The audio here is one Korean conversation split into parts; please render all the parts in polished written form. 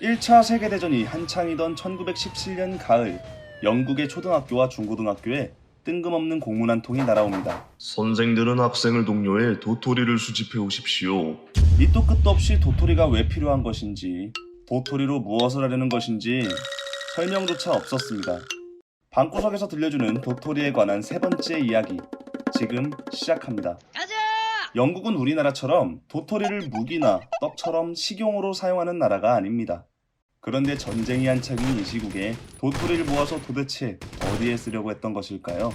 1차 세계대전이 한창이던 1917년 가을, 영국의 초등학교와 중고등학교에 뜬금없는 공문 한 통이 날아옵니다. 선생들은 학생을 독려해 도토리를 수집해 오십시오. 밑도 끝도 없이 도토리가 왜 필요한 것인지, 도토리로 무엇을 하려는 것인지 설명조차 없었습니다. 방구석에서 들려주는 도토리에 관한 세 번째 이야기, 지금 시작합니다. 영국은 우리나라처럼 도토리를 무기나 떡처럼 식용으로 사용하는 나라가 아닙니다. 그런데 전쟁이 한창인 이 시국에 도토리를 모아서 도대체 어디에 쓰려고 했던 것일까요?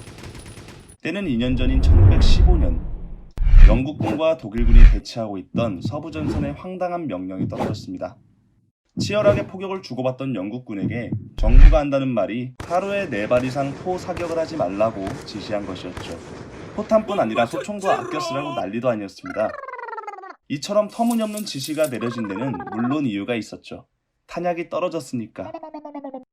때는 2년 전인 1915년, 영국군과 독일군이 대치하고 있던 서부전선에 황당한 명령이 떨어졌습니다. 치열하게 포격을 주고받던 영국군에게 정부가 한다는 말이 하루에 4발 이상 포 사격을 하지 말라고 지시한 것이었죠. 포탄뿐 아니라 소총도 아껴 쓰라고 난리도 아니었습니다. 이처럼 터무니없는 지시가 내려진 데는 물론 이유가 있었죠. 탄약이 떨어졌으니까.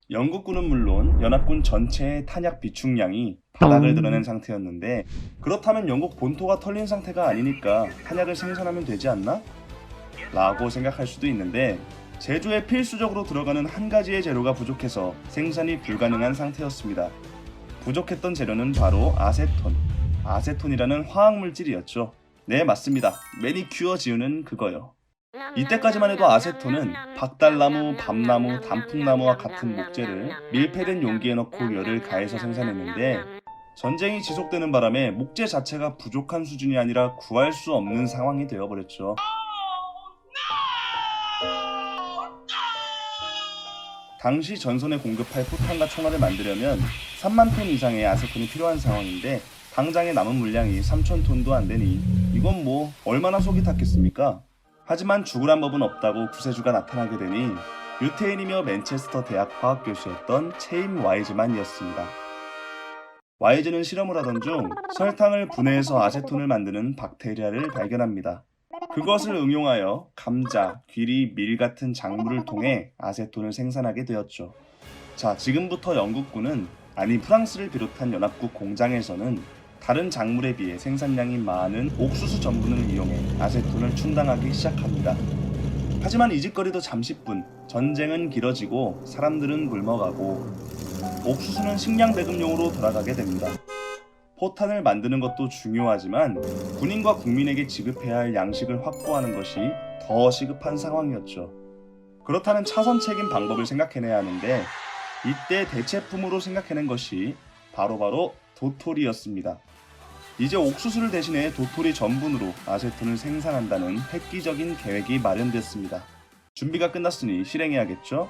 영국군은 물론 연합군 전체의 탄약 비축량이 바닥을 드러낸 상태였는데, 그렇다면 영국 본토가 털린 상태가 아니니까 탄약을 생산하면 되지 않나? 라고 생각할 수도 있는데, 제조에 필수적으로 들어가는 한 가지의 재료가 부족해서 생산이 불가능한 상태였습니다. 부족했던 재료는 바로 아세톤. 아세톤이라는 화학물질이었죠. 네, 맞습니다. 매니큐어 지우는 그거요. 이때까지만 해도 아세톤은 박달나무, 밤나무, 단풍나무와 같은 목재를 밀폐된 용기에 넣고 열을 가해서 생산했는데, 전쟁이 지속되는 바람에 목재 자체가 부족한 수준이 아니라 구할 수 없는 상황이 되어버렸죠. 당시 전선에 공급할 포탄과 총알을 만들려면 3만 톤 이상의 아세톤이 필요한 상황인데, 당장에 남은 물량이 3,000톤도 안 되니 이건 뭐 얼마나 속이 탔겠습니까? 하지만 죽으란 법은 없다고 구세주가 나타나게 되니 유태인이며 맨체스터 대학 화학교수였던 체임 와이즈만이었습니다. 와이즈는 실험을 하던 중 설탕을 분해해서 아세톤을 만드는 박테리아를 발견합니다. 그것을 응용하여 감자, 귀리, 밀 같은 작물을 통해 아세톤을 생산하게 되었죠. 자, 지금부터 영국군은, 아니 프랑스를 비롯한 연합국 공장에서는 다른 작물에 비해 생산량이 많은 옥수수 전분을 이용해 아세톤을 충당하기 시작합니다. 하지만 이 짓거리도 잠시뿐. 전쟁은 길어지고 사람들은 굶어가고 옥수수는 식량 배급용으로 돌아가게 됩니다. 포탄을 만드는 것도 중요하지만 군인과 국민에게 지급해야 할 양식을 확보하는 것이 더 시급한 상황이었죠. 그렇다면 차선책인 방법을 생각해내야 하는데, 이때 대체품으로 생각해낸 것이 바로 도토리였습니다. 이제 옥수수를 대신해 도토리 전분으로 아세톤을 생산한다는 획기적인 계획이 마련됐습니다. 준비가 끝났으니 실행해야겠죠?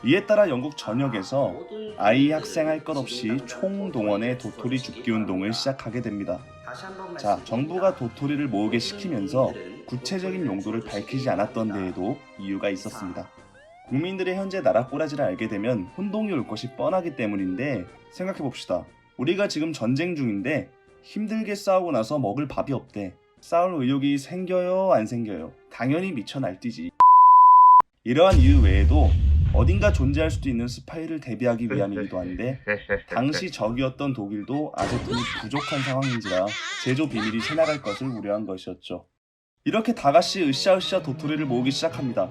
이에 따라 영국 전역에서 아이 학생 할 것 없이 총동원의 도토리 줍기 운동을 시작하게 됩니다. 자, 정부가 도토리를 모으게 시키면서 구체적인 용도를 밝히지 않았던 데에도 이유가 있었습니다. 국민들의 현재 나라 꼬라지를 알게 되면 혼동이 올 것이 뻔하기 때문인데, 생각해봅시다. 우리가 지금 전쟁 중인데 힘들게 싸우고 나서 먹을 밥이 없대. 싸울 의욕이 생겨요, 안 생겨요? 당연히 미쳐 날뛰지. 이러한 이유 외에도 어딘가 존재할 수도 있는 스파이를 대비하기 위함이기도 한데, 당시 적이었던 독일도 아세톤이 부족한 상황인지라 제조 비밀이 새나갈 것을 우려한 것이었죠. 이렇게 다같이 으쌰으쌰 도토리를 모으기 시작합니다.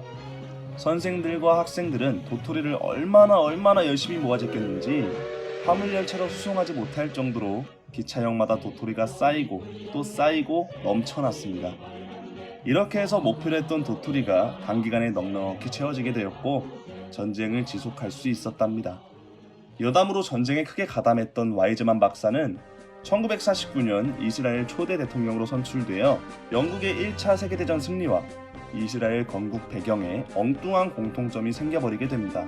선생들과 학생들은 도토리를 얼마나 열심히 모아졌겠는지 화물열차로 수송하지 못할 정도로 기차역마다 도토리가 쌓이고 또 쌓이고 넘쳐났습니다. 이렇게 해서 목표로 했던 도토리가 단기간에 넉넉히 채워지게 되었고 전쟁을 지속할 수 있었답니다. 여담으로 전쟁에 크게 가담했던 와이즈만 박사는 1949년 이스라엘 초대 대통령으로 선출되어 영국의 1차 세계대전 승리와 이스라엘 건국 배경에 엉뚱한 공통점이 생겨버리게 됩니다.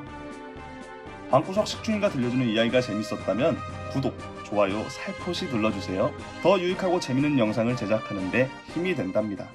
방구석 식충이가 들려주는 이야기가 재밌었다면 구독, 좋아요 살포시 눌러주세요. 더 유익하고 재밌는 영상을 제작하는 데 힘이 된답니다.